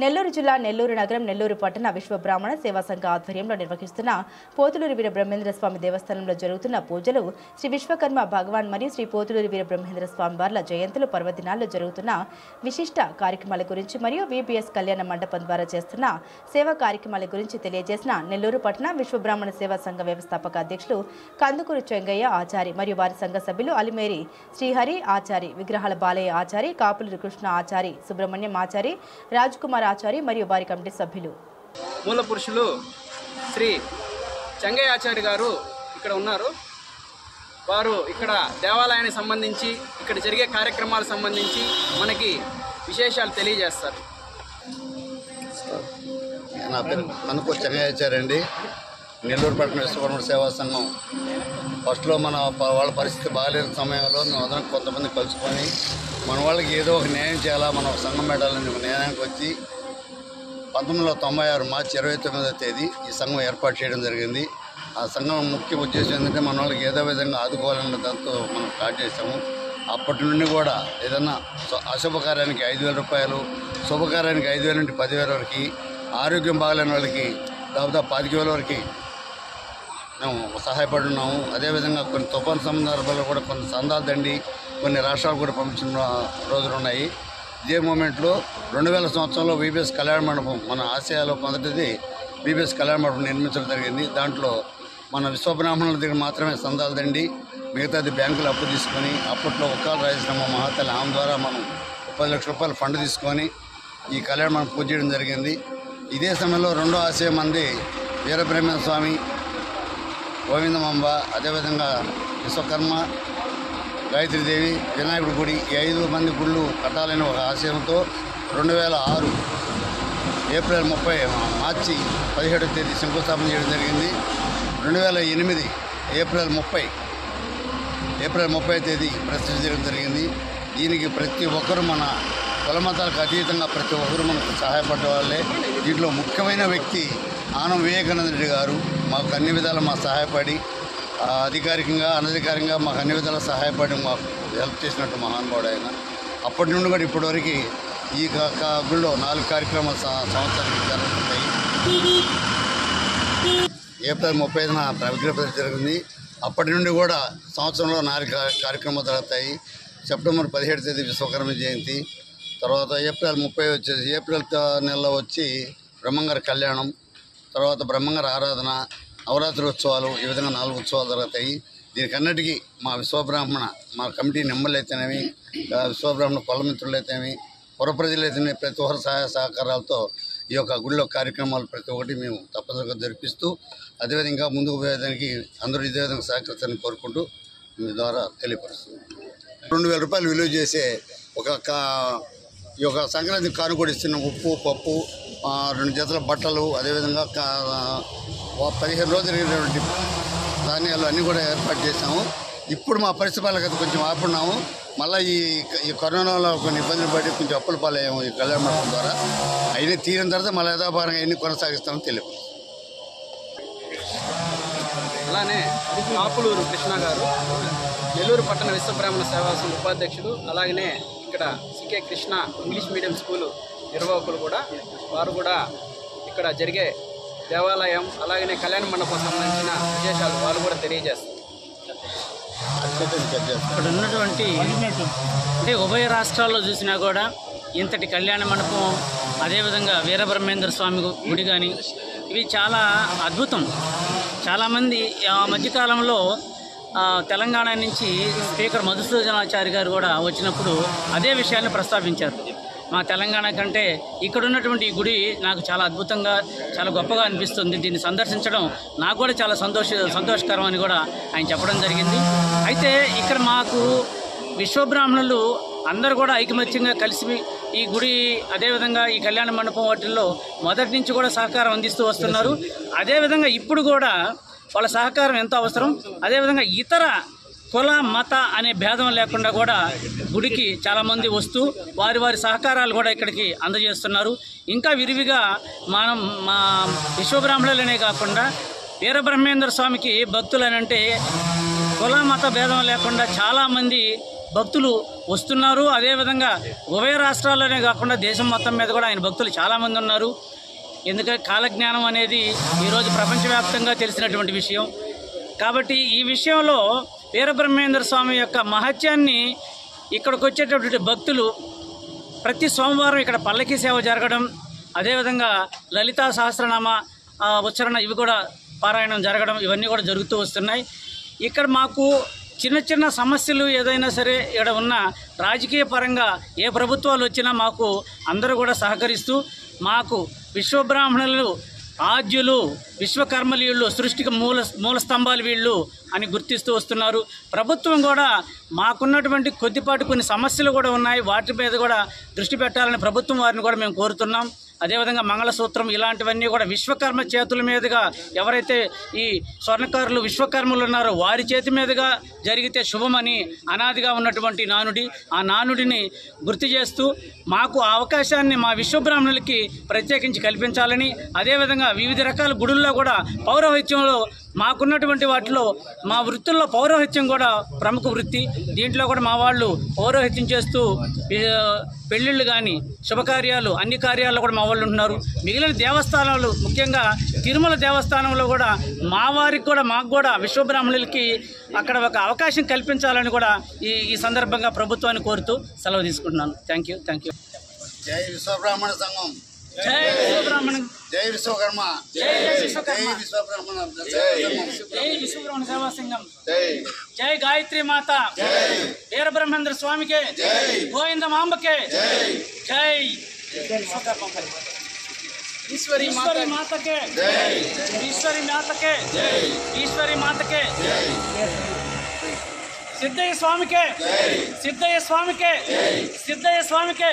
నెల్లూరు జిల్లా నెల్లూరు నగరం నెల్లూరు పట్టణ విశ్వ బ్రాహ్మణ సేవా సంఘ ఆధ్వర్యంలో నిర్వహిస్తున్న పోతులూరి వీర బ్రహ్మేంద్ర స్వామి దేవస్థానంలో జరుగుతున్న పూజలు శ్రీ విశ్వకర్మ భగవాన్ మరియు శ్రీ పోతులూరి వీర బ్రహ్మేంద్ర స్వామి వార్ల జయంతులు పర్వదినాల్లో జరుగుతున్న విశిష్ట కార్యక్రమాల గురించి మరియు విబిఎస్ కళ్యాణ మండపం ద్వారా చేస్తున్న సేవా కార్యక్రమాల గురించి తెలియజేసిన నెల్లూరు పట్టణ విశ్వ బ్రాహ్మణ సేవా సంఘ వ్యవస్థాపక అధ్యక్షులు కందుకూరు చెంగయ్య ఆచారి మరియు వారి సంఘ సభ్యులు అలిమేరి శ్రీహరి ఆచారి, విగ్రహాల బాలయ్య ఆచారి, కాపులూరి కృష్ణ ఆచారి, సుబ్రహ్మణ్యం ఆచారి, రాజ్కుమార్ ఆచారి మరియు వారి కమిటీ సభ్యులు. మూల పురుషులు శ్రీ చెంగయ్య ఆచారి గారు ఇక్కడ ఉన్నారు. వారు ఇక్కడ దేవాలయానికి సంబంధించి ఇక్కడ జరిగే కార్యక్రమాలకు సంబంధించి మనకి విశేషాలు తెలియజేస్తారు. నా పేరు కందుకూరు చెంగయ్య ఆచారి అండి. నెల్లూరు పట్టణ విశ్వకర్మ సేవా సంఘం ఫస్ట్లో వాళ్ళ పరిస్థితి బాగాలేని సమయంలో మేము అందరం కొంతమంది కలుసుకొని మన వాళ్ళకి ఏదో ఒక న్యాయం చేయాలా, మనం సంఘం పెట్టాలని న్యాయానికి వచ్చి 1996 మార్చి 29వ తేదీ ఈ సంఘం ఏర్పాటు చేయడం జరిగింది. ఆ సంఘం ముఖ్య ఉద్దేశం ఏంటంటే మన వాళ్ళకి ఏదో విధంగా ఆదుకోవాలన్న దాంతో మనం స్టార్ట్ చేసాము. అప్పటి నుండి కూడా ఏదన్నా అశుభకార్యానికి 5,000 రూపాయలు, శుభకార్యానికి 5,000 నుండి 10,000 వరకు, ఆరోగ్యం బాగాలేని వాళ్ళకి దాదాపు 25,000 వరకు మేము సహాయపడున్నాము. అదేవిధంగా కొన్ని తుఫాను సందర్భాల్లో కూడా కొన్ని సందాల దండి కొన్ని రాష్ట్రాలు కూడా పంపించిన రోజులు ఉన్నాయి. ఇదే మూమెంట్లో 2000 సంవత్సరంలో విబిఎస్ కళ్యాణ మండపం మన ఆసియాలో మొదటిది విబిఎస్ కళ్యాణ మండపం నిర్మించడం జరిగింది. దాంట్లో మన విశ్వబ్రాహ్మణుల దగ్గర మాత్రమే సందాల దండి, మిగతాది బ్యాంకులు అప్పు తీసుకొని అప్పట్లో ఒక్కల రాజశ్రమ మహాతల్లి ఆమె ద్వారా మనం 10 లక్షల రూపాయలు ఫండ్ తీసుకొని ఈ కళ్యాణ మండపం పూజ చేయడం జరిగింది. ఇదే సమయంలో రెండో ఆశయం మంది వీరబ్రహ్మేంద్ర స్వామి, గోవిందమాంబ, అదేవిధంగా విశ్వకర్మ, గాయత్రీదేవి, వినాయకుడి గుడి, ఈ 5 మంది గుళ్ళు కట్టాలని ఒక ఆశయంతో 2006 ఏప్రిల్ 30 మార్చి 17వ తేదీ శంకుస్థాపన చేయడం జరిగింది. 2008 ఏప్రిల్ 30వ తేదీ ప్రతిష్ఠ చేయడం జరిగింది. దీనికి ప్రతి ఒక్కరూ మన కుల మతాలకు అతీతంగా ప్రతి ఒక్కరూ మనకు సహాయపడ్డ వాళ్ళే. దీంట్లో ముఖ్యమైన వ్యక్తి ఆనం వివేకానంద రెడ్డి గారు మాకు అన్ని విధాలు మాకు సహాయపడి అధికారికంగా అనధికారికంగా మాకు అన్ని విధాలు సహాయపడి మాకు హెల్ప్ చేసినట్టు మహానుభావుడు ఆయన. అప్పటి నుండి కూడా ఇప్పటివరకు ఈ గుళ్ళో 4 కార్యక్రమాలు సంవత్సరానికి జరుగుతుంటాయి. ఏప్రిల్ 30న విగ్రహ ప్రతిష్ఠ జరిగింది. అప్పటి నుండి కూడా సంవత్సరంలో 4 కార్యక్రమాలు జరుగుతాయి. సెప్టెంబర్ 17వ తేదీ విశ్వకర్మ జయంతి, తర్వాత ఏప్రిల్ 30 వచ్చేసి ఏప్రిల్ నెలలో వచ్చి బ్రహ్మంగారి కళ్యాణం, తర్వాత బ్రహ్మంగారి ఆరాధన, నవరాత్రి ఉత్సవాలు, ఈ విధంగా 4 ఉత్సవాలు జరుగుతాయి. దీనికన్నిటికీ మా విశ్వబ్రాహ్మణ మా కమిటీ నెంబర్లు అయితేనేమి, విశ్వబ్రాహ్మణ కులమిత్రులు అయితేనేమి, పుర ప్రజలు అయితేనే ప్రతి ఒక్కరి సహాయ సహకారాలతో ఈ యొక్క గుళ్ళో కార్యక్రమాలు ప్రతి ఒక్కటి మేము తప్పనిసరిగా జరిపిస్తూ అదేవిధంగా ఇంకా ముందుకు పోయేదానికి అందరూ ఇదే విధంగా సహకరించాలని కోరుకుంటూ మీ ద్వారా తెలియపరుస్తుంది. 2,000 రూపాయలు విలువ చేసే ఈ యొక్క సంక్రాంతి కానుకూడ ఇస్తున్న ఉప్పు, పప్పు, 2 జతల బట్టలు, అదేవిధంగా 15 రోజులు ధాన్యాలు అన్నీ కూడా ఏర్పాటు చేసాము. ఇప్పుడు మా పరిస్థితులకు కొంచెం ఆపున్నాము. మళ్ళీ ఈ కరోనాలో కొన్ని ఇబ్బందులు పడి కొంచెం అప్పుల పాలయ్యాము ఈ కళ్యాణ మండపం ద్వారా. అయినా తీరిన తర్వాత మళ్ళీ యథాపరంగా ఎన్ని కొనసాగిస్తామని తెలియదు. అలానే కాపులూరు కృష్ణ గారు నెల్లూరు పట్టణ విశ్వబ్రాహ్మణ సేవా సంఘ ఉపాధ్యక్షుడు, అలాగనే ఇక్కడ CK Krishna English medium school నిర్వాహకులు కూడా, వారు కూడా ఇక్కడ జరిగే దేవాలయం అలాగనే కళ్యాణ మండపం సంబంధించిన విశేషాలు వారు కూడా తెలియజేస్తారు. ఇక్కడ ఉన్నటువంటి అంటే ఉభయ రాష్ట్రాల్లో చూసినా కూడా ఇంతటి కళ్యాణ మండపం, అదేవిధంగా వీరబ్రహ్మేంద్ర స్వామి గుడి కానీ ఇవి చాలా అద్భుతం. చాలామంది ఆ మధ్యకాలంలో తెలంగాణ నుంచి స్పీకర్ మధుసూదనాచారి గారు కూడా వచ్చినప్పుడు అదే విషయాన్ని ప్రస్తావించారు. మా తెలంగాణ కంటే ఇక్కడ ఉన్నటువంటి ఈ గుడి నాకు చాలా అద్భుతంగా చాలా గొప్పగా అనిపిస్తుంది, దీన్ని సందర్శించడం నాకు కూడా చాలా సంతోషకరం అని కూడా ఆయన చెప్పడం జరిగింది. అయితే ఇక్కడ మాకు విశ్వబ్రాహ్మణులు అందరూ కూడా ఐకమత్యంగా కలిసి ఈ గుడి అదేవిధంగా ఈ కళ్యాణ మండపం వాటిల్లో మొదటి నుంచి కూడా సహకారం అందిస్తూ వస్తున్నారు. అదేవిధంగా ఇప్పుడు కూడా వాళ్ళ సహకారం ఎంతో అవసరం. అదేవిధంగా ఇతర కుల మత అనే భేదం లేకుండా కూడా గుడికి చాలామంది వస్తూ వారి సహకారాలు కూడా ఇక్కడికి అందజేస్తున్నారు. ఇంకా విరివిగా మనం మా విశ్వబ్రాహ్మణులనే కాకుండా వీరబ్రహ్మేంద్ర స్వామికి భక్తులనంటే కుల మత భేదం లేకుండా చాలామంది భక్తులు వస్తున్నారు. అదేవిధంగా ఉభయ రాష్ట్రాల్లోనే కాకుండా దేశం మొత్తం మీద కూడా ఆయన భక్తులు చాలామంది ఉన్నారు. ఎందుకంటే కాలజ్ఞానం అనేది ఈరోజు ప్రపంచవ్యాప్తంగా తెలిసినటువంటి విషయం. కాబట్టి ఈ విషయంలో వీరబ్రహ్మేంద్ర స్వామి యొక్క మహత్యాన్ని ఇక్కడికి వచ్చేటటువంటి భక్తులు ప్రతి సోమవారం ఇక్కడ పల్లకీ సేవ జరగడం, అదేవిధంగా లలితా సహస్రనామ ఉచ్చారణ ఇవి కూడా పారాయణం జరగడం, ఇవన్నీ కూడా జరుగుతూ వస్తున్నాయి. ఇక్కడ మాకు చిన్న చిన్న సమస్యలు ఏదైనా సరే ఇక్కడ ఉన్న రాజకీయ పరంగా ఏ ప్రభుత్వాలు వచ్చినా మాకు అందరూ కూడా సహకరిస్తూ మాకు విశ్వబ్రాహ్మణులు ఆద్యులు, విశ్వకర్మలు వీళ్ళు, సృష్టికి మూల స్తంభాలు వీళ్ళు అని గుర్తిస్తూ వస్తున్నారు. ప్రభుత్వం కూడా మాకున్నటువంటి కొద్దిపాటి కొన్ని సమస్యలు కూడా ఉన్నాయి, వాటి మీద కూడా దృష్టి పెట్టాలని ప్రభుత్వం వారిని కూడా మేము కోరుతున్నాం. అదేవిధంగా మంగళసూత్రం ఇలాంటివన్నీ కూడా విశ్వకర్మ చేతుల మీదుగా ఎవరైతే ఈ స్వర్ణకారులు విశ్వకర్మలు ఉన్నారో వారి చేతి మీదుగా జరిగితే శుభమని అనాదిగా ఉన్నటువంటి నానుడి, ఆ నానుడిని గుర్తు చేస్తూ మాకు ఆ అవకాశాన్ని మా విశ్వబ్రాహ్మణులకి ప్రత్యేకించి కల్పించాలని, అదేవిధంగా వివిధ రకాల గుడుల్లో కూడా పౌరోహిత్యంలో మాకున్నటువంటి వాటిలో మా వృత్తుల్లో పౌరోహిత్యం కూడా ప్రముఖ వృత్తి. దీంట్లో కూడా మా వాళ్ళు పౌరోహిత్యం చేస్తూ పెళ్ళిళ్ళు కానీ శుభకార్యాలు అన్ని కార్యాల్లో కూడా మా వాళ్ళు ఉంటున్నారు. మిగిలిన దేవస్థానాలు ముఖ్యంగా తిరుమల దేవస్థానంలో కూడా మా వారికి కూడా మాకు కూడా విశ్వబ్రాహ్మణులకి అక్కడ ఒక అవకాశం కల్పించాలని కూడా ఈ సందర్భంగా ప్రభుత్వాన్ని కోరుతూ సెలవు తీసుకుంటున్నాను. Thank you. జై విశ్వబ్రాహ్మణ సంఘం, జై విశ్వబ్రాహ్మణ, జై విశ్వకర్మ, జై విశ్వకర్మ, జై విశ్వబ్రాహ్మణ, జై విశ్వబ్రాహ్మణ సేవా సంఘం, జై గాయత్రి మాత, వీరబ్రహ్మేంద్ర స్వామికే, గోవింద మాంబకే, జై ఈశ్వరి మాతకే, ఈశ్వరి మాతకే, ఈశ్వరి మాతకే, సిద్ధయ్య స్వామికే, సిద్ధయ్య స్వామికే, సిద్ధయ్య స్వామికే.